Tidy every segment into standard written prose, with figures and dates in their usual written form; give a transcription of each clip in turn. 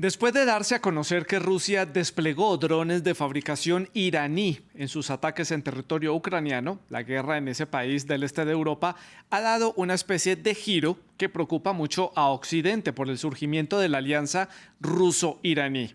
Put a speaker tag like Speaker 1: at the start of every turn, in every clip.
Speaker 1: Después de darse a conocer que Rusia desplegó drones de fabricación iraní en sus ataques en territorio ucraniano, la guerra en ese país del este de Europa ha dado una especie de giro que preocupa mucho a Occidente por el surgimiento de la alianza ruso-iraní.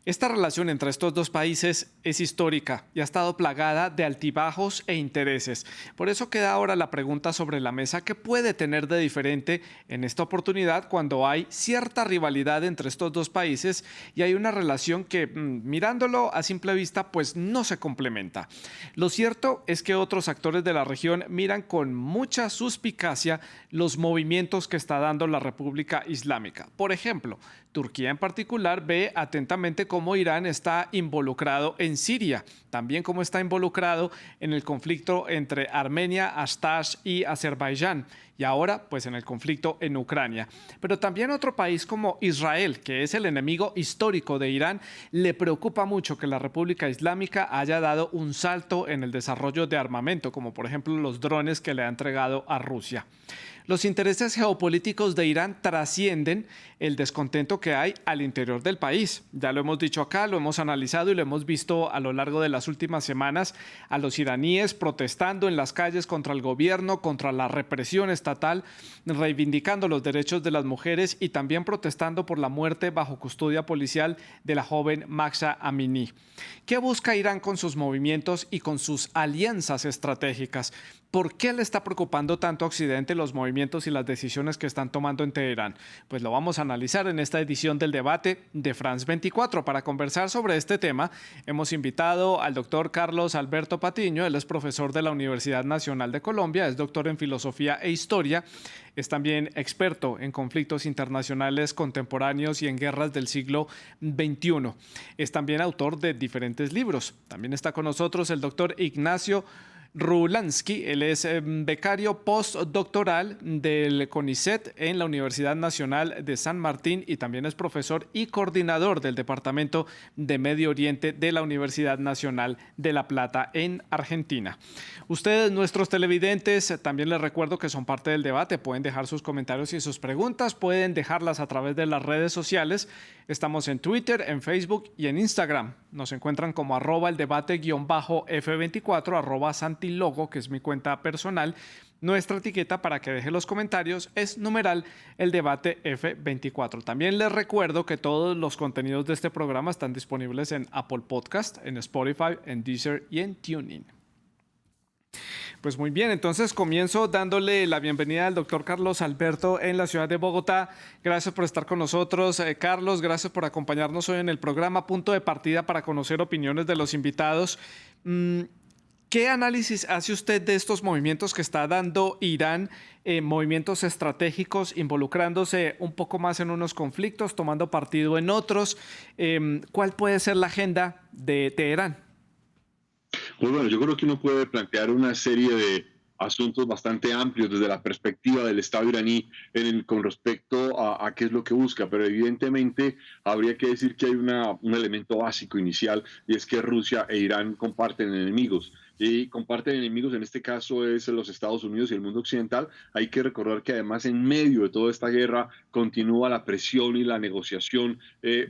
Speaker 1: Esta relación entre estos dos países es histórica y ha estado plagada de altibajos e intereses. Por eso queda ahora la pregunta sobre la mesa: ¿qué puede tener de diferente en esta oportunidad cuando hay cierta rivalidad entre estos dos países y hay una relación que, mirándolo a simple vista, pues no se complementa? Lo cierto es que otros actores de la región miran con mucha suspicacia los movimientos que está dando la República Islámica. Por ejemplo, Turquía en particular ve atentamente cómo Irán está involucrado en Siria, también cómo está involucrado en el conflicto entre Armenia, Ashtash y Azerbaiyán, y ahora pues en el conflicto en Ucrania. Pero también otro país como Israel, que es el enemigo histórico de Irán, le preocupa mucho que la República Islámica haya dado un salto en el desarrollo de armamento, como por ejemplo los drones que le ha entregado a Rusia. Los intereses geopolíticos de Irán trascienden el descontento que hay al interior del país. Ya lo hemos dicho acá, lo hemos analizado y lo hemos visto a lo largo de las últimas semanas a los iraníes protestando en las calles contra el gobierno, contra la represión estatal, reivindicando los derechos de las mujeres y también protestando por la muerte bajo custodia policial de la joven Mahsa Amini. ¿Qué busca Irán con sus movimientos y con sus alianzas estratégicas? ¿Por qué le está preocupando tanto a Occidente los movimientos y las decisiones que están tomando en Teherán? Pues lo vamos a analizar en esta edición del debate de France 24. Para conversar sobre este tema, hemos invitado al doctor Carlos Alberto Patiño. Él es profesor de la Universidad Nacional de Colombia, es doctor en Filosofía e Historia, es también experto en conflictos internacionales contemporáneos y en guerras del siglo XXI. Es también autor de diferentes libros. También está con nosotros el doctor Ignacio Rulansky. Él es becario postdoctoral del CONICET en la Universidad Nacional de San Martín y también es profesor y coordinador del Departamento de Medio Oriente de la Universidad Nacional de La Plata en Argentina. Ustedes, nuestros televidentes, también les recuerdo que son parte del debate. Pueden dejar sus comentarios y sus preguntas, pueden dejarlas a través de las redes sociales. Estamos en Twitter, en Facebook y en Instagram. Nos encuentran como @el-debate_F24, @Santilogo, que es mi cuenta personal. Nuestra etiqueta para que deje los comentarios es numeral el debate F24. También les recuerdo que todos los contenidos de este programa están disponibles en Apple Podcast, en Spotify, en Deezer y en TuneIn. Pues muy bien, entonces comienzo dándole la bienvenida al doctor Carlos Alberto en la ciudad de Bogotá. Gracias por estar con nosotros, Carlos. Gracias por acompañarnos hoy en el programa. Punto de partida para conocer opiniones de los invitados. ¿Qué análisis hace usted de estos movimientos que está dando Irán, movimientos estratégicos, involucrándose un poco más en unos conflictos, tomando partido en otros? ¿Cuál puede ser la agenda de Teherán?
Speaker 2: Pues bueno, yo creo que uno puede plantear una serie de asuntos bastante amplios desde la perspectiva del Estado iraní con respecto a qué es lo que busca, pero evidentemente habría que decir que hay un elemento básico inicial, y es que Rusia e Irán comparten enemigos. Y comparten enemigos, en este caso es los Estados Unidos y el mundo occidental. Hay que recordar que además en medio de toda esta guerra continúa la presión y la negociación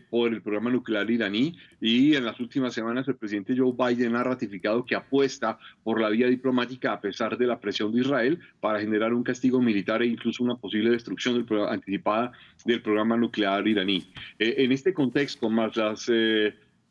Speaker 2: por el programa nuclear iraní, y en las últimas semanas el presidente Joe Biden ha ratificado que apuesta por la vía diplomática a pesar de la presión de Israel para generar un castigo militar e incluso una posible destrucción anticipada del programa nuclear iraní. En este contexto, más las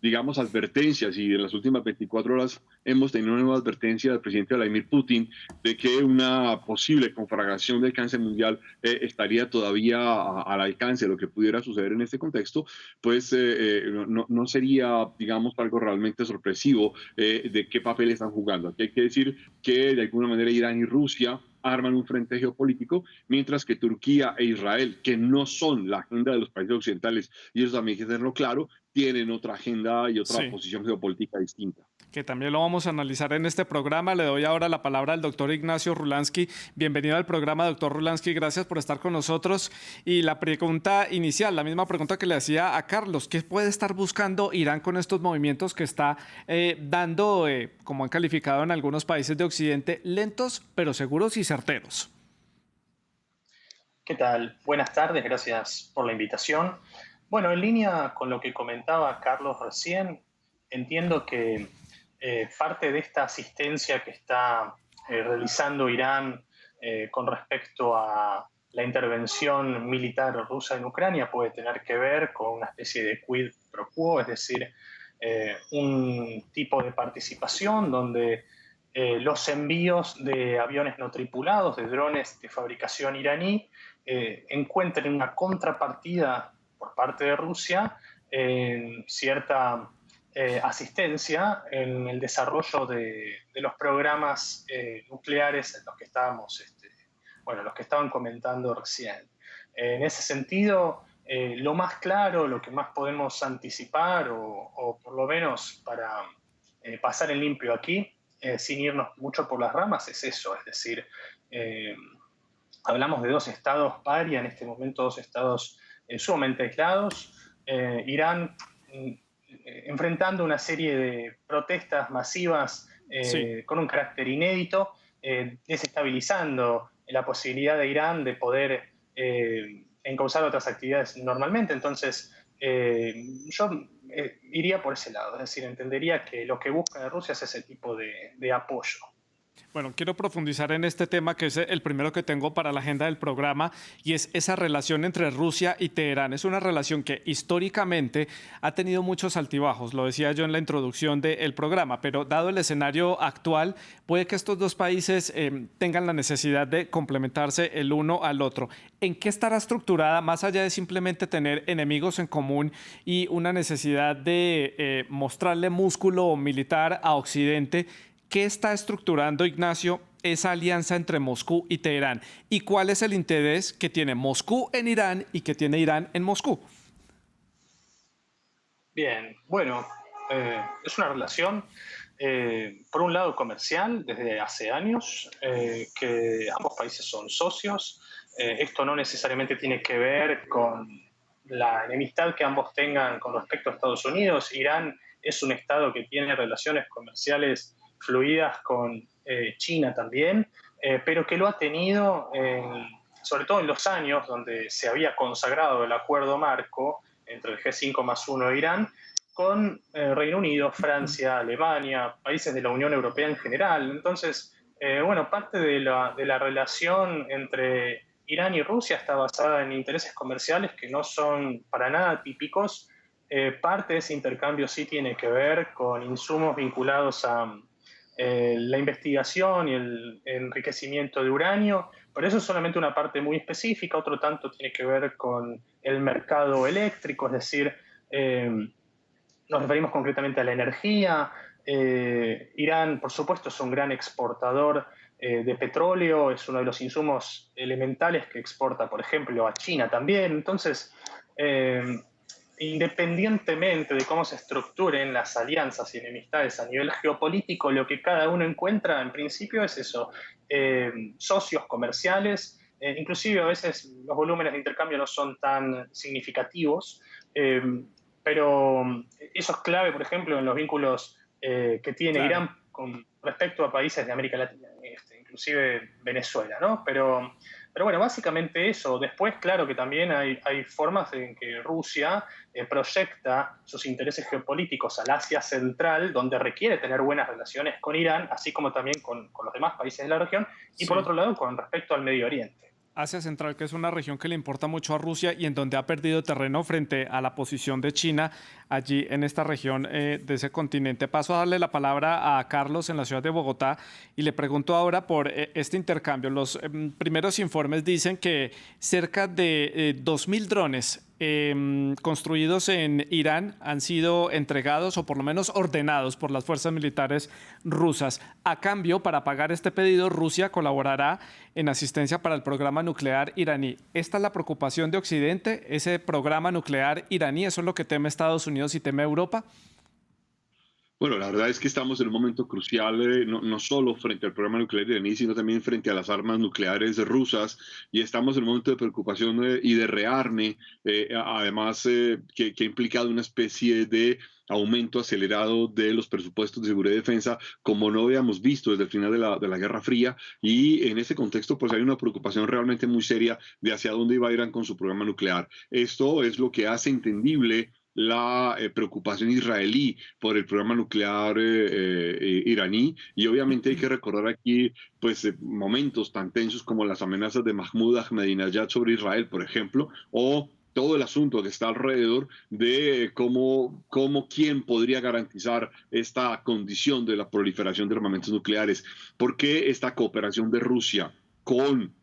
Speaker 2: digamos, advertencias, y en las últimas 24 horas hemos tenido una nueva advertencia del presidente Vladimir Putin de que una posible conflagración del cáncer mundial estaría todavía al alcance de lo que pudiera suceder en este contexto, pues no sería, digamos, algo realmente sorpresivo de qué papel están jugando. Aquí hay que decir que de alguna manera Irán y Rusia arman un frente geopolítico, mientras que Turquía e Israel, que no son la agenda de los países occidentales, y eso también hay que tenerlo claro, tienen otra agenda y otra posición geopolítica distinta.
Speaker 1: Que también lo vamos a analizar en este programa. Le doy ahora la palabra al doctor Ignacio Rulansky. Bienvenido al programa, doctor Rulansky. Gracias por estar con nosotros. Y la pregunta inicial, la misma pregunta que le hacía a Carlos: ¿qué puede estar buscando Irán con estos movimientos que está dando, como han calificado en algunos países de Occidente, lentos pero seguros y certeros?
Speaker 3: ¿Qué tal? Buenas tardes, gracias por la invitación. Bueno, en línea con lo que comentaba Carlos recién, entiendo que parte de esta asistencia que está realizando Irán con respecto a la intervención militar rusa en Ucrania puede tener que ver con una especie de quid pro quo, es decir, un tipo de participación donde los envíos de aviones no tripulados, de drones de fabricación iraní, encuentren una contrapartida por parte de Rusia en cierta asistencia en el desarrollo de los programas nucleares en los que estábamos, los que estaban comentando recién. En ese sentido, lo más claro, lo que más podemos anticipar, o por lo menos para pasar en limpio aquí, sin irnos mucho por las ramas, es eso, es decir, hablamos de dos estados paria, en este momento dos estados sumamente aislados. Irán enfrentando una serie de protestas masivas
Speaker 1: Sí.
Speaker 3: con un carácter inédito, desestabilizando la posibilidad de Irán de poder encauzar otras actividades normalmente. Entonces, yo iría por ese lado, es decir, entendería que lo que busca Rusia es ese tipo de apoyo.
Speaker 1: Bueno, quiero profundizar en este tema que es el primero que tengo para la agenda del programa y es esa relación entre Rusia y Teherán. Es una relación que históricamente ha tenido muchos altibajos, lo decía yo en la introducción del programa, pero dado el escenario actual, puede que estos dos países tengan la necesidad de complementarse el uno al otro. ¿En qué estará estructurada, más allá de simplemente tener enemigos en común y una necesidad de mostrarle músculo militar a Occidente? ¿Qué está estructurando, Ignacio, esa alianza entre Moscú y Teherán? ¿Y cuál es el interés que tiene Moscú en Irán y que tiene Irán en Moscú?
Speaker 3: Bien, bueno, es una relación, por un lado comercial, desde hace años, que ambos países son socios. Esto no necesariamente tiene que ver con la enemistad que ambos tengan con respecto a Estados Unidos. Irán es un estado que tiene relaciones comerciales fluidas con China también, pero que lo ha tenido, sobre todo en los años donde se había consagrado el acuerdo marco entre el G5+1 e Irán, con Reino Unido, Francia, Alemania, países de la Unión Europea en general. Entonces, parte de la relación entre Irán y Rusia está basada en intereses comerciales que no son para nada típicos. Parte de ese intercambio sí tiene que ver con insumos vinculados a la investigación y el enriquecimiento de uranio, pero eso es solamente una parte muy específica. Otro tanto tiene que ver con el mercado eléctrico, es decir, nos referimos concretamente a la energía. Irán, por supuesto, es un gran exportador de petróleo, es uno de los insumos elementales que exporta, por ejemplo, a China también. Entonces, independientemente de cómo se estructuren las alianzas y enemistades a nivel geopolítico, lo que cada uno encuentra en principio es eso, socios comerciales, inclusive a veces los volúmenes de intercambio no son tan significativos, pero eso es clave, por ejemplo, en los vínculos que tiene
Speaker 1: Claro.
Speaker 3: Irán con respecto a países de América Latina, inclusive Venezuela, ¿no? Pero bueno, básicamente eso. Después, claro que también hay formas en que Rusia proyecta sus intereses geopolíticos al Asia Central, donde requiere tener buenas relaciones con Irán, así como también con los demás países de la región, y por
Speaker 1: Sí.
Speaker 3: otro lado, con respecto al Medio Oriente.
Speaker 1: Asia Central, que es una región que le importa mucho a Rusia y en donde ha perdido terreno frente a la posición de China allí en esta región de ese continente. Paso a darle la palabra a Carlos en la ciudad de Bogotá y le pregunto ahora por este intercambio. Los primeros informes dicen que cerca de 2.000 drones construidos en Irán han sido entregados o por lo menos ordenados por las fuerzas militares rusas. A cambio, para pagar este pedido, Rusia colaborará en asistencia para el programa nuclear iraní. ¿Esta es la preocupación de Occidente? ¿Ese programa nuclear iraní? ¿Eso es lo que teme Estados Unidos y teme Europa?
Speaker 2: Bueno, la verdad es que estamos en un momento crucial, no solo frente al programa nuclear iraní, sino también frente a las armas nucleares rusas, y estamos en un momento de preocupación y de rearme, además que ha implicado una especie de aumento acelerado de los presupuestos de seguridad y defensa, como no habíamos visto desde el final de la Guerra Fría, y en ese contexto pues hay una preocupación realmente muy seria de hacia dónde iba Irán con su programa nuclear. Esto es lo que hace entendible la preocupación israelí por el programa nuclear iraní, y obviamente hay que recordar aquí pues momentos tan tensos como las amenazas de Mahmoud Ahmadinejad sobre Israel, por ejemplo, o todo el asunto que está alrededor de quién podría garantizar esta condición de la proliferación de armamentos nucleares, porque esta cooperación de Rusia con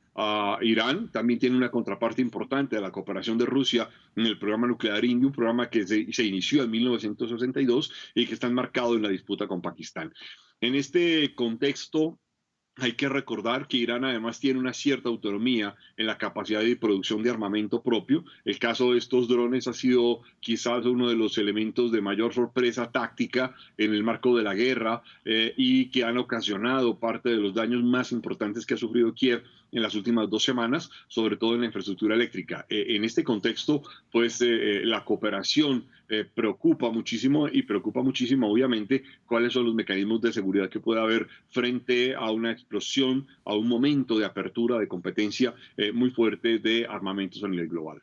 Speaker 2: Irán también tiene una contraparte importante de la cooperación de Rusia en el programa nuclear indio, un programa que se inició en 1962 y que está enmarcado en la disputa con Pakistán. En este contexto, hay que recordar que Irán además tiene una cierta autonomía en la capacidad de producción de armamento propio. El caso de estos drones ha sido quizás uno de los elementos de mayor sorpresa táctica en el marco de la guerra, y que han ocasionado parte de los daños más importantes que ha sufrido Kiev en las últimas 2 semanas, sobre todo en la infraestructura eléctrica. En este contexto, pues la cooperación preocupa muchísimo, y preocupa muchísimo obviamente cuáles son los mecanismos de seguridad que puede haber frente a una explosión, a un momento de apertura, de competencia muy fuerte de armamentos a nivel global.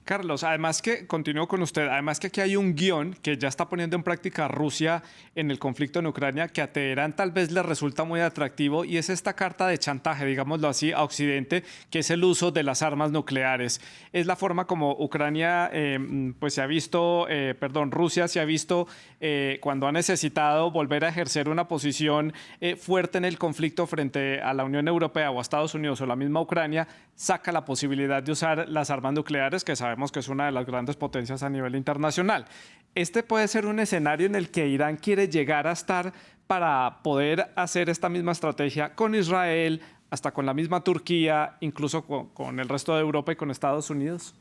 Speaker 1: Carlos, además que, continúo con usted, además que aquí hay un guión que ya está poniendo en práctica Rusia en el conflicto en Ucrania, que a Teherán tal vez le resulta muy atractivo, y es esta carta de chantaje, digámoslo así, a Occidente, que es el uso de las armas nucleares. Es la forma como Ucrania, pues se ha visto, Rusia se ha visto cuando ha necesitado volver a ejercer una posición fuerte en el conflicto frente a la Unión Europea o a Estados Unidos o la misma Ucrania, saca la posibilidad de usar las armas nucleares, que sabemos que es una de las grandes potencias a nivel internacional. Este puede ser un escenario en el que Irán quiere llegar a estar para poder hacer esta misma estrategia con Israel, hasta con la misma Turquía, incluso con el resto de Europa y con Estados Unidos.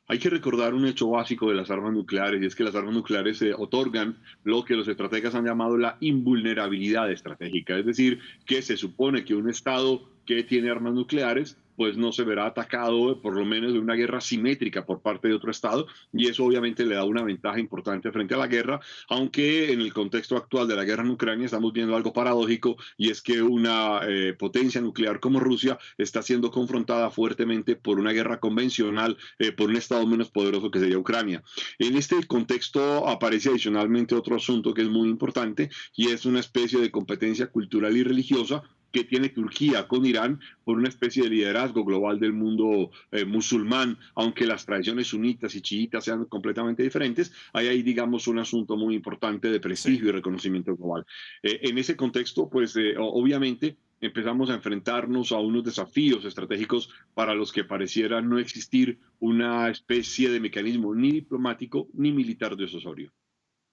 Speaker 2: Hay que recordar un hecho básico de las armas nucleares, y es que las armas nucleares otorgan lo que los estrategas han llamado la invulnerabilidad estratégica, es decir, que se supone que un Estado que tiene armas nucleares pues no se verá atacado por lo menos de una guerra simétrica por parte de otro Estado, y eso obviamente le da una ventaja importante frente a la guerra, aunque en el contexto actual de la guerra en Ucrania estamos viendo algo paradójico, y es que una potencia nuclear como Rusia está siendo confrontada fuertemente por una guerra convencional, por un Estado menos poderoso que sería Ucrania. En este contexto aparece adicionalmente otro asunto que es muy importante, y es una especie de competencia cultural y religiosa que tiene Turquía con Irán por una especie de liderazgo global del mundo musulmán, aunque las tradiciones sunitas y chiitas sean completamente diferentes. Hay ahí, digamos, un asunto muy importante de prestigio y reconocimiento global. En ese contexto, pues obviamente empezamos a enfrentarnos a unos desafíos estratégicos para los que pareciera no existir una especie de mecanismo ni diplomático ni militar disuasorio.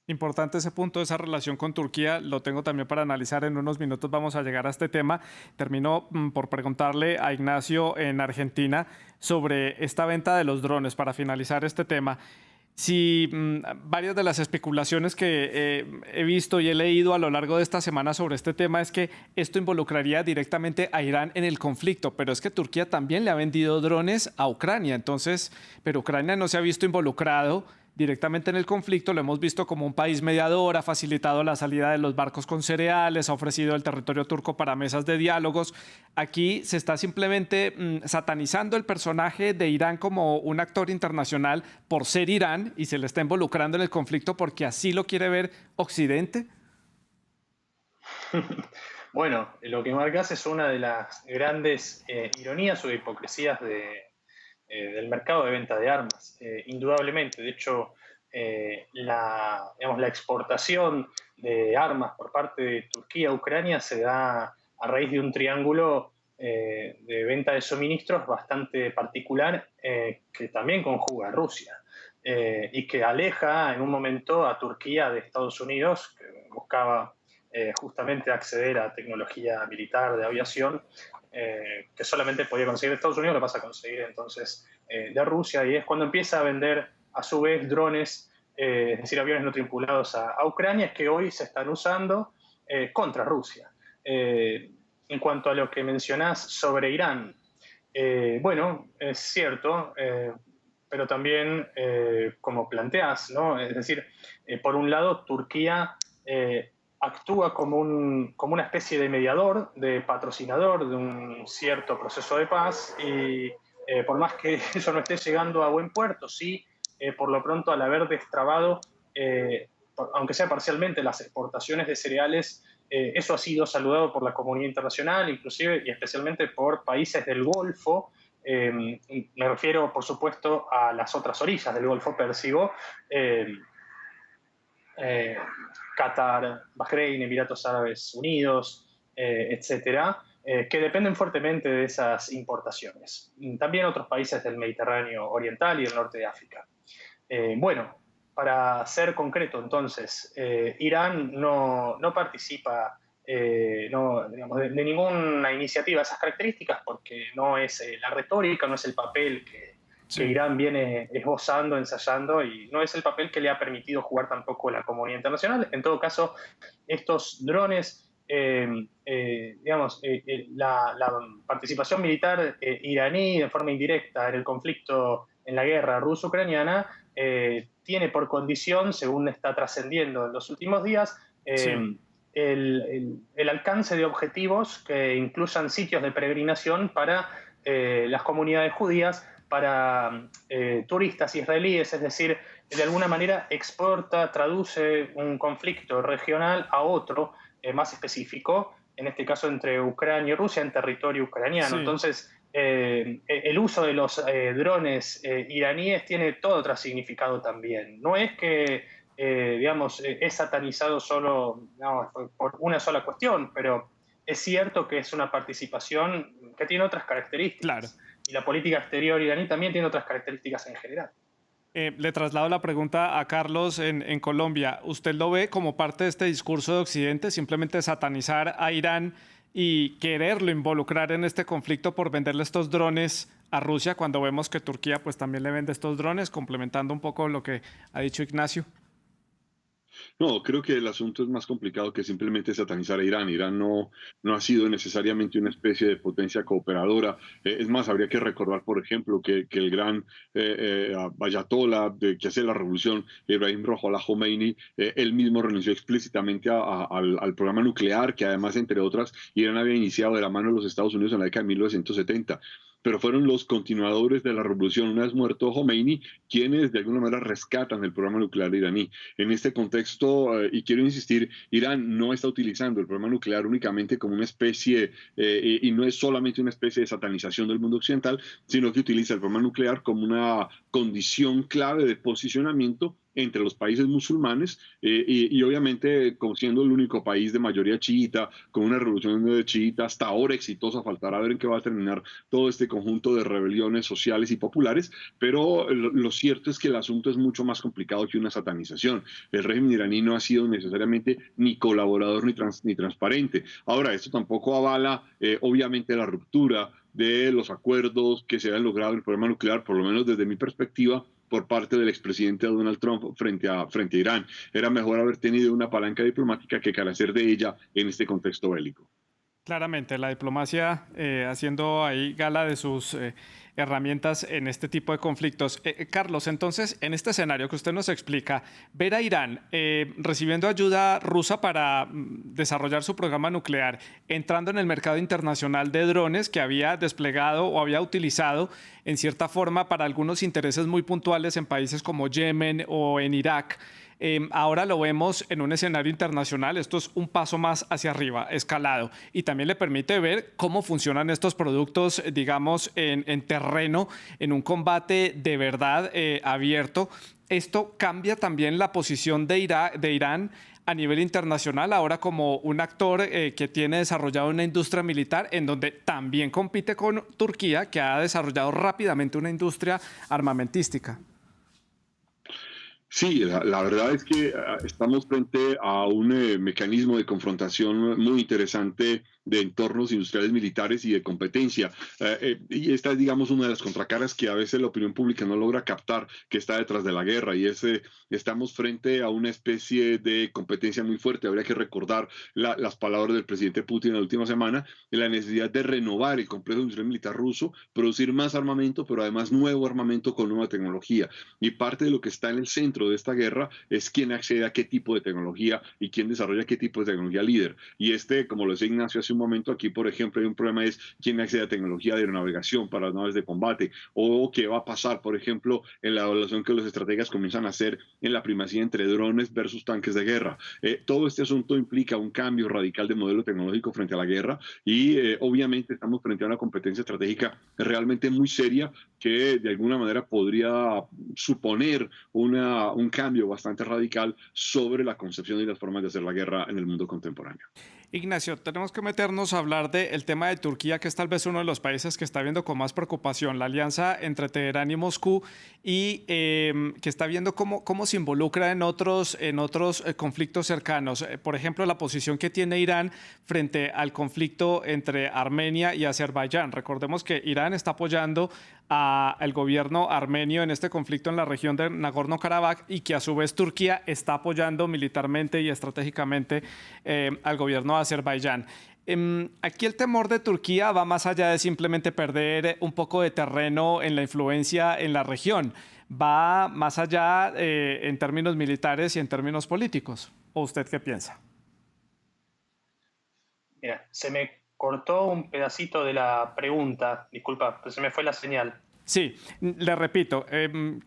Speaker 1: Importante ese punto, esa relación con Turquía, lo tengo también para analizar. En unos minutos vamos a llegar a este tema. Termino por preguntarle a Ignacio en Argentina sobre esta venta de los drones para finalizar este tema. Si varias de las especulaciones que he visto y he leído a lo largo de esta semana sobre este tema es que esto involucraría directamente a Irán en el conflicto, pero es que Turquía también le ha vendido drones a Ucrania, entonces, pero Ucrania no se ha visto involucrado directamente en el conflicto. Lo hemos visto como un país mediador, ha facilitado la salida de los barcos con cereales, ha ofrecido el territorio turco para mesas de diálogos. Aquí se está simplemente satanizando el personaje de Irán como un actor internacional por ser Irán, y se le está involucrando en el conflicto porque así lo quiere ver Occidente.
Speaker 3: Bueno, lo que marcas es una de las grandes ironías o hipocresías del mercado de venta de armas, indudablemente. De hecho, la exportación de armas por parte de Turquía a Ucrania se da a raíz de un triángulo de venta de suministros bastante particular, que también conjuga a Rusia, y que aleja en un momento a Turquía de Estados Unidos, que buscaba justamente acceder a tecnología militar de aviación, que solamente podía conseguir Estados Unidos, lo pasa a conseguir entonces de Rusia, y es cuando empieza a vender a su vez drones es decir, aviones no tripulados a Ucrania, que hoy se están usando contra Rusia. En cuanto a lo que mencionás sobre Irán, bueno, es cierto, pero también, como planteás, ¿no? Es decir, por un lado, Turquía actúa como una especie de mediador, de patrocinador de un cierto proceso de paz y por más que eso no esté llegando a buen puerto, sí, por lo pronto al haber destrabado, aunque sea parcialmente, las exportaciones de cereales, eso ha sido saludado por la comunidad internacional, inclusive y especialmente por países del Golfo. Me refiero, por supuesto, a las otras orillas del Golfo Pérsico, eh, Qatar, Bahrein, Emiratos Árabes Unidos, etcétera, que dependen fuertemente de esas importaciones. También otros países del Mediterráneo Oriental y del norte de África. Bueno, para ser concreto, entonces, Irán no participa digamos, de ninguna iniciativa de esas características porque no es la retórica, no es el papel que Irán viene esbozando, ensayando, y no es el papel que le ha permitido jugar tampoco la comunidad internacional. En todo caso, estos drones, digamos, la participación militar iraní de forma indirecta en el conflicto, en la guerra ruso-ucraniana, tiene por condición, según está trascendiendo en los últimos días,
Speaker 1: Sí.
Speaker 3: el alcance de objetivos que incluyan sitios de peregrinación para las comunidades judías, para turistas israelíes, es decir, de alguna manera exporta, traduce un conflicto regional a otro más específico, en este caso entre Ucrania y Rusia, en territorio ucraniano.
Speaker 1: Sí.
Speaker 3: Entonces, el uso de los drones iraníes tiene todo otro significado también. No es que, digamos, es satanizado solo por una sola cuestión, pero es cierto que es una participación que tiene otras
Speaker 1: Claro.
Speaker 3: características. Y la política exterior iraní también tiene otras características en general.
Speaker 1: Le traslado la pregunta a Carlos en Colombia. ¿Usted lo ve como parte de este discurso de Occidente, simplemente satanizar a Irán y quererlo involucrar en este conflicto por venderle estos drones a Rusia, cuando vemos que Turquía pues también le vende estos drones, complementando un poco lo que ha dicho Ignacio?
Speaker 2: No, creo que el asunto es más complicado que simplemente satanizar a Irán. Irán no ha sido necesariamente una especie de potencia cooperadora. Es más, habría que recordar, por ejemplo, que el gran ayatollah que hace la revolución, Ibrahim Ruhollah Khomeini, él mismo renunció explícitamente al programa nuclear, que además, entre otras, Irán había iniciado de la mano de los Estados Unidos en la década de 1970. Pero fueron los continuadores de la revolución, una vez muerto Khomeini, quienes de alguna manera rescatan el programa nuclear iraní. En este contexto, y quiero insistir, Irán no está utilizando el programa nuclear únicamente como una especie, y no es solamente una especie de satanización del mundo occidental, sino que utiliza el programa nuclear como una condición clave de posicionamiento entre los países musulmanes y obviamente como siendo el único país de mayoría chiita, con una revolución de chiita hasta ahora exitosa, faltará ver en qué va a terminar todo este conjunto de rebeliones sociales y populares, pero lo cierto es que el asunto es mucho más complicado que una satanización. El régimen iraní no ha sido necesariamente ni colaborador ni transparente. Ahora, esto tampoco avala obviamente la ruptura de los acuerdos que se han logrado en el programa nuclear, por lo menos desde mi perspectiva, por parte del expresidente Donald Trump frente a Irán. Era mejor haber tenido una palanca diplomática que carecer de ella en este contexto bélico.
Speaker 1: Claramente, la diplomacia haciendo ahí gala de sus herramientas en este tipo de conflictos. Carlos, entonces, en este escenario que usted nos explica, ver a Irán recibiendo ayuda rusa para desarrollar su programa nuclear, entrando en el mercado internacional de drones que había desplegado o había utilizado en cierta forma para algunos intereses muy puntuales en países como Yemen o en Irak. Ahora lo vemos en un escenario internacional. Esto es un paso más hacia arriba, escalado, y también le permite ver cómo funcionan estos productos, digamos, en terreno, en un combate de verdad abierto. Esto cambia también la posición de Irán a nivel internacional, ahora como un actor que tiene desarrollado una industria militar en donde también compite con Turquía, que ha desarrollado rápidamente una industria armamentística.
Speaker 2: Sí, la verdad es que estamos frente a un mecanismo de confrontación muy interesante de entornos industriales militares y de competencia. Y esta es, digamos, una de las contracaras que a veces la opinión pública no logra captar, que está detrás de la guerra, y es estamos frente a una especie de competencia muy fuerte. Habría que recordar las palabras del presidente Putin la última semana, de la necesidad de renovar el complejo industrial militar ruso, producir más armamento, pero además nuevo armamento con nueva tecnología. Y parte de lo que está en el centro de esta guerra es quién accede a qué tipo de tecnología y quién desarrolla qué tipo de tecnología líder. Y como lo decía Ignacio hace un momento, aquí, por ejemplo, hay un problema, es quién accede a tecnología de aeronavegación para las naves de combate, o qué va a pasar, por ejemplo, en la evaluación que los estrategas comienzan a hacer en la primacía entre drones versus tanques de guerra. Todo este asunto implica un cambio radical de modelo tecnológico frente a la guerra y obviamente estamos frente a una competencia estratégica realmente muy seria que de alguna manera podría suponer un cambio bastante radical sobre la concepción y las formas de hacer la guerra en el mundo contemporáneo.
Speaker 1: Ignacio, tenemos que meternos a hablar del tema de Turquía, que es tal vez uno de los países que está viendo con más preocupación la alianza entre Teherán y Moscú y que está viendo cómo se involucra en otros conflictos cercanos. Por ejemplo, la posición que tiene Irán frente al conflicto entre Armenia y Azerbaiyán. Recordemos que Irán está apoyando al gobierno armenio en este conflicto en la región de Nagorno-Karabaj y que a su vez Turquía está apoyando militarmente y estratégicamente al gobierno de Azerbaiyán. Aquí el temor de Turquía va más allá de simplemente perder un poco de terreno en la influencia en la región. Va más allá en términos militares y en términos políticos. ¿O usted qué piensa?
Speaker 3: Mira, se me cortó un pedacito de la pregunta, disculpa, pero se me fue la señal.
Speaker 1: Sí, le repito,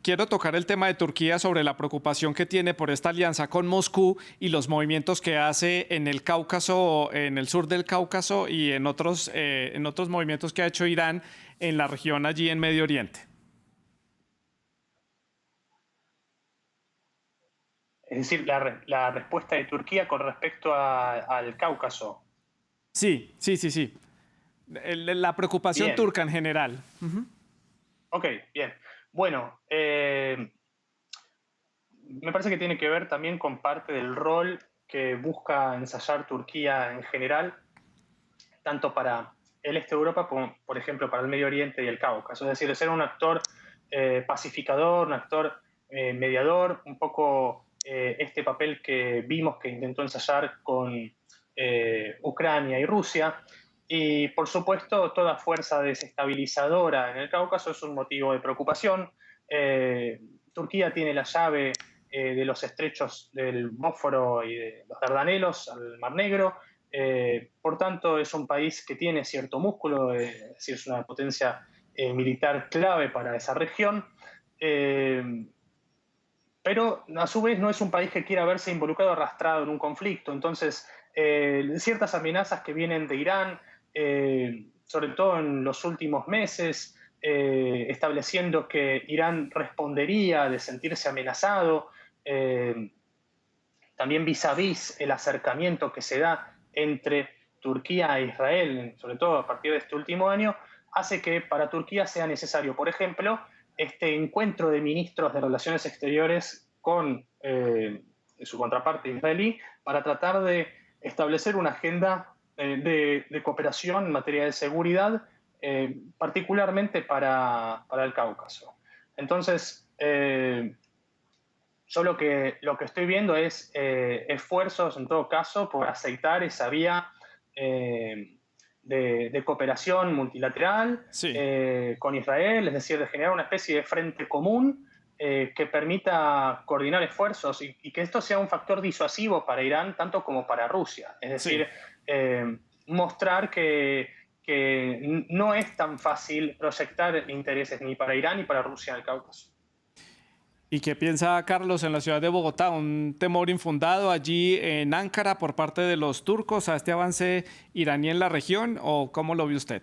Speaker 1: quiero tocar el tema de Turquía sobre la preocupación que tiene por esta alianza con Moscú y los movimientos que hace en el Cáucaso, en el sur del Cáucaso y en otros movimientos que ha hecho Irán en la región allí en Medio Oriente.
Speaker 3: Es decir, la respuesta de Turquía con respecto al Cáucaso.
Speaker 1: Sí. La preocupación
Speaker 3: Bien.
Speaker 1: turca en general.
Speaker 3: Ok, bien. Bueno, me parece que tiene que ver también con parte del rol que busca ensayar Turquía en general, tanto para el este de Europa como, por ejemplo, para el Medio Oriente y el Cáucaso. Es decir, de ser un actor pacificador, un actor mediador, un poco este papel que vimos que intentó ensayar con Ucrania y Rusia. Y, por supuesto, toda fuerza desestabilizadora en el Cáucaso es un motivo de preocupación. Turquía tiene la llave de los estrechos del Bósforo y de los Dardanelos al Mar Negro. Por tanto, es un país que tiene cierto músculo, es decir, es una potencia militar clave para esa región. Pero a su vez no es un país que quiera verse involucrado, arrastrado en un conflicto. Entonces, ciertas amenazas que vienen de Irán, sobre todo en los últimos meses, estableciendo que Irán respondería de sentirse amenazado, también vis a vis el acercamiento que se da entre Turquía e Israel, sobre todo a partir de este último año, hace que para Turquía sea necesario, por ejemplo, este encuentro de ministros de Relaciones Exteriores con su contraparte israelí para tratar de establecer una agenda de cooperación en materia de seguridad, particularmente para el Cáucaso. Entonces, yo lo que estoy viendo es esfuerzos, en todo caso, por aceitar esa vía de cooperación multilateral
Speaker 1: Sí.
Speaker 3: Con Israel, es decir, de generar una especie de frente común que permita coordinar esfuerzos y que esto sea un factor disuasivo para Irán tanto como para Rusia. Es decir, mostrar que no es tan fácil proyectar intereses ni para Irán ni para Rusia en el Cáucaso.
Speaker 1: ¿Y qué piensa Carlos en la ciudad de Bogotá? ¿Un temor infundado allí en Ankara por parte de los turcos a este avance iraní en la región o cómo lo ve usted?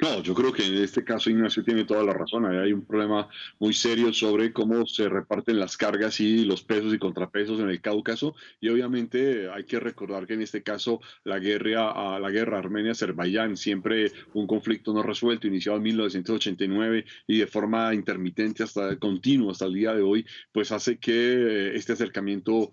Speaker 2: No, yo creo que en este caso Ignacio tiene toda la razón. Ahí hay un problema muy serio sobre cómo se reparten las cargas y los pesos y contrapesos en el Cáucaso. Y obviamente hay que recordar que en este caso la guerra Armenia-Azerbaiyán, siempre un conflicto no resuelto, iniciado en 1989 y de forma intermitente hasta continua hasta el día de hoy, pues hace que este acercamiento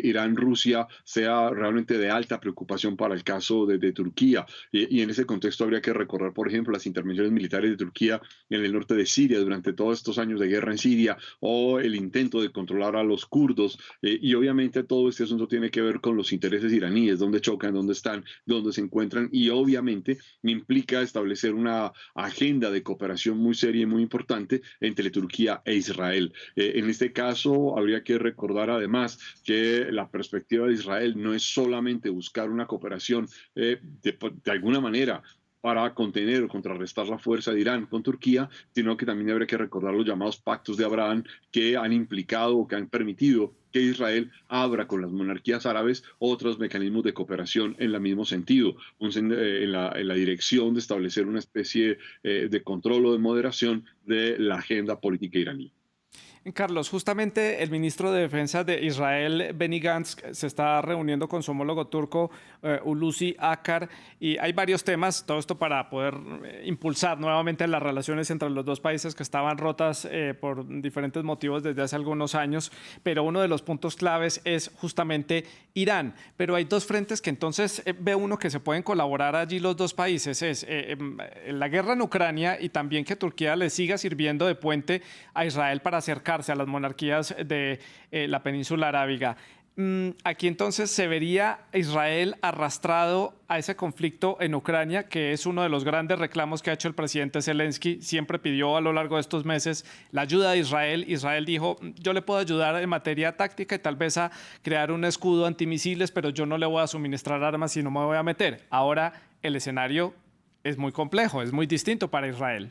Speaker 2: Irán-Rusia sea realmente de alta preocupación para el caso de Turquía. Y en ese contexto habría que recordar, por ejemplo, las intervenciones militares de Turquía en el norte de Siria durante todos estos años de guerra en Siria o el intento de controlar a los kurdos. Y obviamente todo este asunto tiene que ver con los intereses iraníes, dónde chocan, dónde están, dónde se encuentran y obviamente implica establecer una agenda de cooperación muy seria y muy importante entre Turquía e Israel. En este caso, habría que recordar además que la perspectiva de Israel no es solamente buscar una cooperación de alguna manera para contener o contrarrestar la fuerza de Irán con Turquía, sino que también habría que recordar los llamados pactos de Abraham que han implicado o que han permitido que Israel abra con las monarquías árabes otros mecanismos de cooperación en el mismo sentido, en la dirección de establecer una especie de control o de moderación de la agenda política iraní.
Speaker 1: Carlos, justamente el ministro de Defensa de Israel, Benny Gantz, se está reuniendo con su homólogo turco, Hulusi Akar, y hay varios temas, todo esto para poder impulsar nuevamente las relaciones entre los dos países que estaban rotas por diferentes motivos desde hace algunos años, pero uno de los puntos claves es justamente Irán. Pero hay dos frentes que entonces ve uno que se pueden colaborar allí los dos países, es la guerra en Ucrania y también que Turquía le siga sirviendo de puente a Israel para acercarse a las monarquías de la península arábiga. Aquí entonces se vería Israel arrastrado a ese conflicto en Ucrania, que es uno de los grandes reclamos que ha hecho el presidente Zelensky. Siempre pidió a lo largo de estos meses la ayuda de Israel. Israel dijo, yo le puedo ayudar en materia táctica y tal vez a crear un escudo antimisiles, pero yo no le voy a suministrar armas y no me voy a meter. Ahora el escenario es muy complejo, es muy distinto para Israel.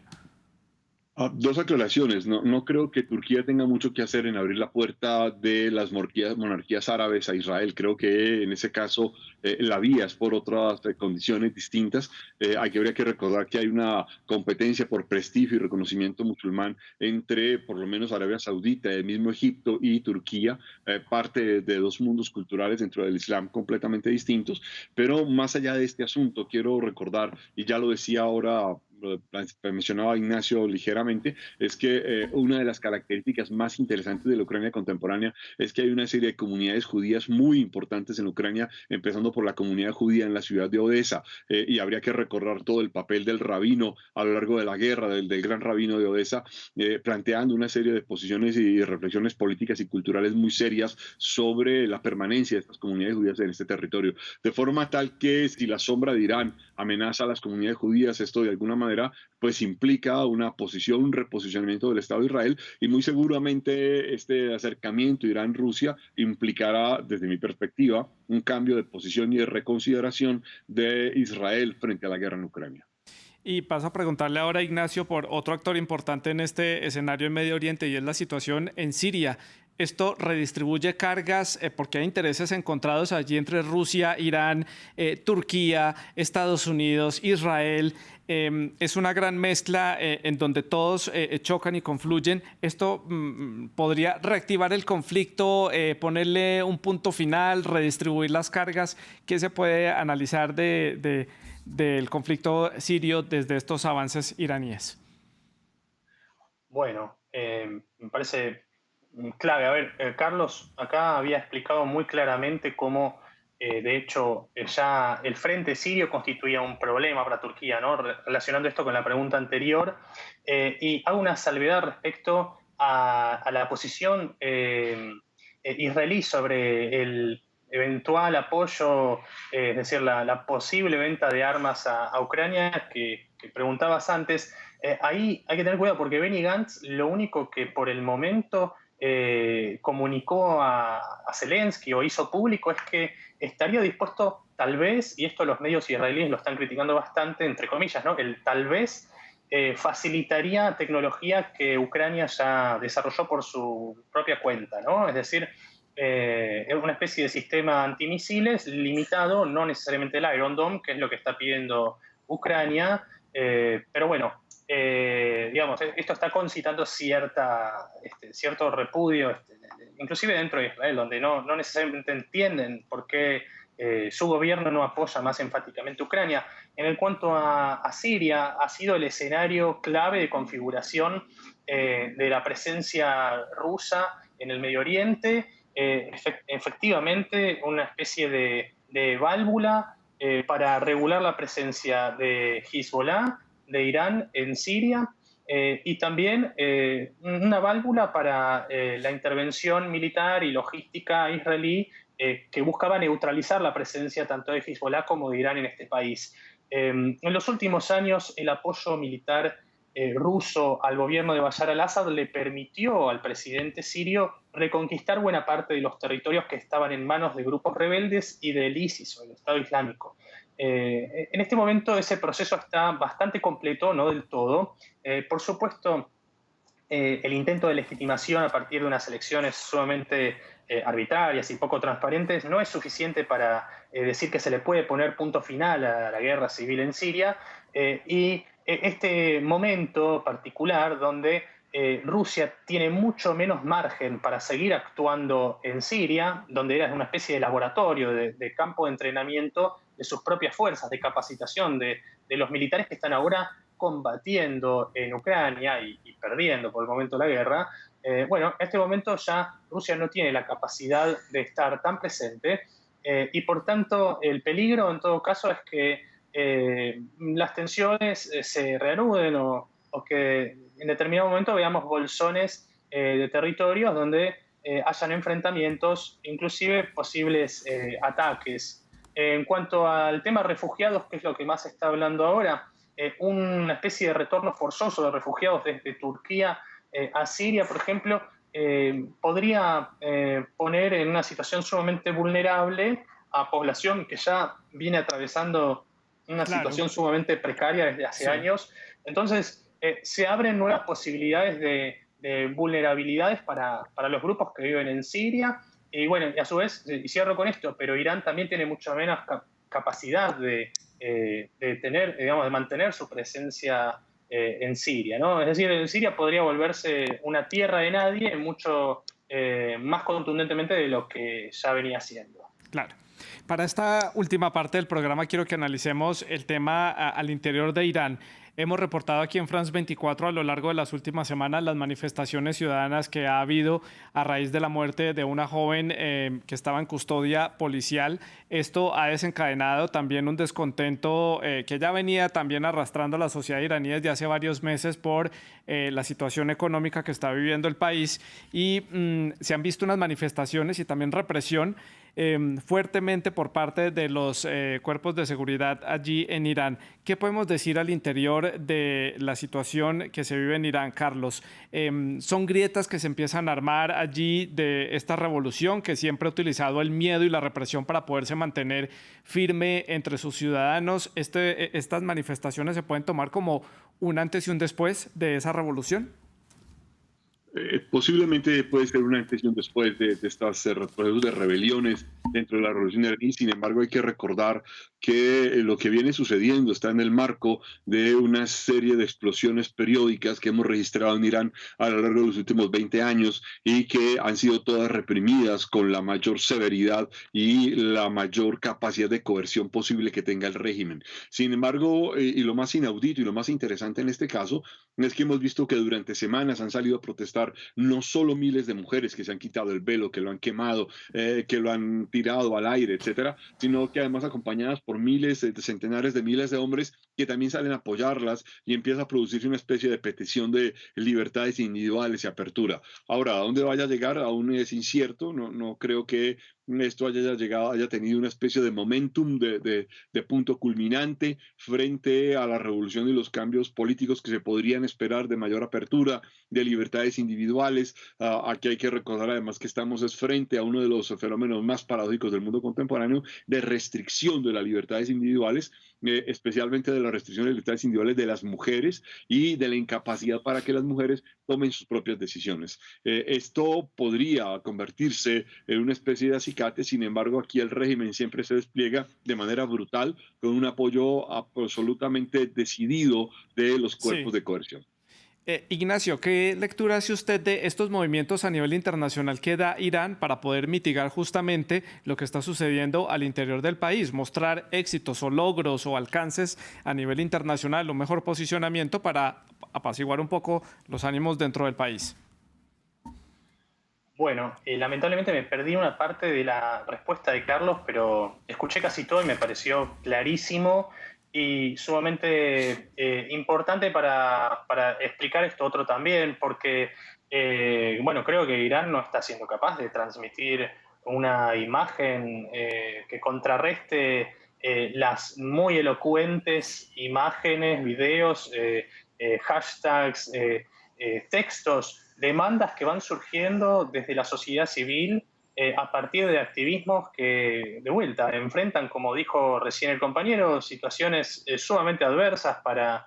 Speaker 2: Dos aclaraciones. No creo que Turquía tenga mucho que hacer en abrir la puerta de las monarquías árabes a Israel. Creo que en ese caso la vía es por otras condiciones distintas. Habría que recordar que hay una competencia por prestigio y reconocimiento musulmán entre por lo menos Arabia Saudita, el mismo Egipto y Turquía, parte de dos mundos culturales dentro del Islam completamente distintos. Pero más allá de este asunto, quiero recordar, y ya lo decía ahora, lo mencionaba Ignacio ligeramente, es que una de las características más interesantes de la Ucrania contemporánea es que hay una serie de comunidades judías muy importantes en Ucrania, empezando por la comunidad judía en la ciudad de Odessa, y habría que recordar todo el papel del rabino a lo largo de la guerra, del gran rabino de Odessa, planteando una serie de posiciones y reflexiones políticas y culturales muy serias sobre la permanencia de estas comunidades judías en este territorio, de forma tal que si la sombra de Irán amenaza a las comunidades judías, esto de alguna manera pues implica una posición, un reposicionamiento del Estado de Israel y muy seguramente este acercamiento Irán-Rusia implicará, desde mi perspectiva, un cambio de posición y de reconsideración de Israel frente a la guerra en Ucrania.
Speaker 1: Y paso a preguntarle ahora a Ignacio por otro actor importante en este escenario en Medio Oriente y es la situación en Siria. Esto redistribuye cargas porque hay intereses encontrados allí entre Rusia, Irán, Turquía, Estados Unidos, Israel. Es una gran mezcla en donde todos chocan y confluyen. ¿Esto podría reactivar el conflicto, ponerle un punto final, redistribuir las cargas? ¿Qué se puede analizar del conflicto sirio desde estos avances iraníes?
Speaker 3: Bueno, me parece clave. A ver, Carlos acá había explicado muy claramente cómo, de hecho, ya el frente sirio constituía un problema para Turquía, ¿no? Relacionando esto con la pregunta anterior. Y hago una salvedad respecto a la posición israelí sobre el eventual apoyo, es decir, la posible venta de armas a Ucrania que preguntabas antes. Ahí hay que tener cuidado porque Benny Gantz lo único que por el momento comunicó a Zelensky o hizo público es que estaría dispuesto tal vez, y esto los medios israelíes lo están criticando bastante, entre comillas, ¿no? El tal vez facilitaría tecnología que Ucrania ya desarrolló por su propia cuenta, ¿no? Es decir, es una especie de sistema antimisiles limitado, no necesariamente el Iron Dome, que es lo que está pidiendo Ucrania, Pero bueno, digamos, esto está concitando cierto repudio, inclusive dentro de Israel, donde no necesariamente entienden por qué su gobierno no apoya más enfáticamente a Ucrania. En cuanto a Siria, ha sido el escenario clave de configuración de la presencia rusa en el Medio Oriente, efectivamente una especie de válvula para regular la presencia de Hezbollah, de Irán en Siria, y también una válvula para la intervención militar y logística israelí que buscaba neutralizar la presencia tanto de Hezbollah como de Irán en este país. En los últimos años, el apoyo militar ruso al gobierno de Bashar al-Assad le permitió al presidente sirio reconquistar buena parte de los territorios que estaban en manos de grupos rebeldes y del ISIS, o el Estado Islámico. En este momento ese proceso está bastante completo, no del todo. Por supuesto, el intento de legitimación a partir de unas elecciones sumamente arbitrarias y poco transparentes no es suficiente para decir que se le puede poner punto final a la guerra civil en Siria, y este momento particular donde Rusia tiene mucho menos margen para seguir actuando en Siria, donde era una especie de laboratorio, de campo de entrenamiento de sus propias fuerzas, de capacitación de los militares que están ahora combatiendo en Ucrania y perdiendo por el momento la guerra. Bueno, en este momento ya Rusia no tiene la capacidad de estar tan presente, y por tanto el peligro en todo caso es que las tensiones se reanuden o que en determinado momento veamos bolsones de territorios donde hayan enfrentamientos, inclusive posibles ataques. En cuanto al tema refugiados, que es lo que más se está hablando ahora, una especie de retorno forzoso de refugiados desde Turquía a Siria, por ejemplo, podría poner en una situación sumamente vulnerable a población que ya viene atravesando una situación sumamente precaria desde hace años. Entonces, se abren nuevas posibilidades de vulnerabilidades para los grupos que viven en Siria. Y bueno, y a su vez, y cierro con esto, pero Irán también tiene mucho menos capacidad de tener, digamos, de mantener su presencia en Siria, ¿no? Es decir, en Siria podría volverse una tierra de nadie mucho más contundentemente de lo que ya venía siendo.
Speaker 1: Claro. Para esta última parte del programa quiero que analicemos el tema al interior de Irán. Hemos reportado aquí en France 24 a lo largo de las últimas semanas las manifestaciones ciudadanas que ha habido a raíz de la muerte de una joven que estaba en custodia policial. Esto ha desencadenado también un descontento que ya venía también arrastrando a la sociedad iraní desde hace varios meses por la situación económica que está viviendo el país, y se han visto unas manifestaciones y también represión fuertemente por parte de los cuerpos de seguridad allí en Irán. ¿Qué podemos decir al interior de la situación que se vive en Irán, Carlos? ¿Son grietas que se empiezan a armar allí de esta revolución que siempre ha utilizado el miedo y la represión para poderse mantener firme entre sus ciudadanos? ¿Estas manifestaciones se pueden tomar como un antes y un después de esa revolución?
Speaker 2: Posiblemente puede ser una antes y un después de estos procesos de rebeliones dentro de la revolución iraní. Sin embargo, hay que recordar que lo que viene sucediendo está en el marco de una serie de explosiones periódicas que hemos registrado en Irán a lo largo de los últimos 20 años y que han sido todas reprimidas con la mayor severidad y la mayor capacidad de coerción posible que tenga el régimen. Sin embargo, y lo más inaudito y lo más interesante en este caso es que hemos visto que durante semanas han salido a protestar no solo miles de mujeres que se han quitado el velo, que lo han quemado, que lo han tirado al aire, etcétera, sino que además acompañadas por miles, centenares de miles de hombres que también salen a apoyarlas y empieza a producirse una especie de petición de libertades individuales y apertura. Ahora, ¿a dónde vaya a llegar? Aún es incierto, no creo que esto haya tenido una especie de momentum, de punto culminante frente a la revolución y los cambios políticos que se podrían esperar de mayor apertura, de libertades individuales. Aquí hay que recordar además que estamos frente a uno de los fenómenos más paradójicos del mundo contemporáneo de restricción de las libertades individuales, especialmente de la restricción de las libertades individuales de las mujeres y de la incapacidad para que las mujeres tomen sus propias decisiones. Esto podría convertirse en una especie de acicate rescate. Sin embargo, aquí el régimen siempre se despliega de manera brutal, con un apoyo absolutamente decidido de los cuerpos
Speaker 1: Sí.
Speaker 2: de coerción.
Speaker 1: Ignacio, ¿qué lectura hace usted de estos movimientos a nivel internacional que da Irán para poder mitigar justamente lo que está sucediendo al interior del país, mostrar éxitos o logros o alcances a nivel internacional, un mejor posicionamiento para apaciguar un poco los ánimos dentro del país?
Speaker 3: Bueno, lamentablemente me perdí una parte de la respuesta de Carlos, pero escuché casi todo y me pareció clarísimo y sumamente importante para explicar esto otro también, porque, bueno, creo que Irán no está siendo capaz de transmitir una imagen que contrarreste las muy elocuentes imágenes, videos, hashtags, textos, demandas que van surgiendo desde la sociedad civil a partir de activismos que, de vuelta, enfrentan, como dijo recién el compañero, situaciones sumamente adversas para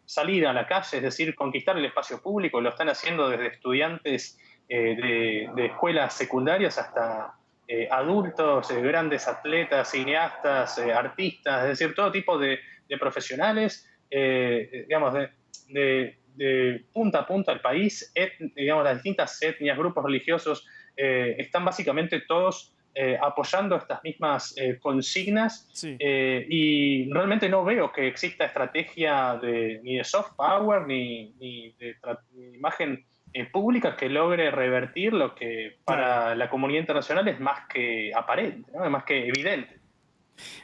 Speaker 3: salir a la calle, es decir, conquistar el espacio público. Lo están haciendo desde estudiantes de escuelas secundarias hasta adultos, grandes atletas, cineastas, artistas, es decir, todo tipo de profesionales, digamos, de punta a punta del país, digamos, las distintas etnias, grupos religiosos, están básicamente todos apoyando estas mismas consignas
Speaker 1: Sí.
Speaker 3: y realmente no veo que exista estrategia ni de soft power ni de imagen pública que logre revertir lo que
Speaker 1: Claro.
Speaker 3: para la comunidad internacional es más que aparente, ¿no? Es más que evidente.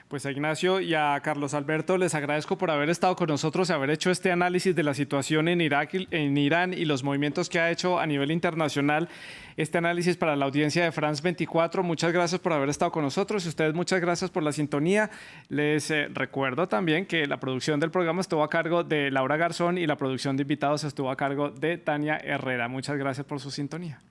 Speaker 1: Pues a Ignacio y a Carlos Alberto les agradezco por haber estado con nosotros y haber hecho este análisis de la situación en Irak, en Irán y los movimientos que ha hecho a nivel internacional. Este análisis para la audiencia de France 24. Muchas gracias por haber estado con nosotros y ustedes muchas gracias por la sintonía. Les recuerdo también que la producción del programa estuvo a cargo de Laura Garzón y la producción de invitados estuvo a cargo de Tania Herrera. Muchas gracias por su sintonía.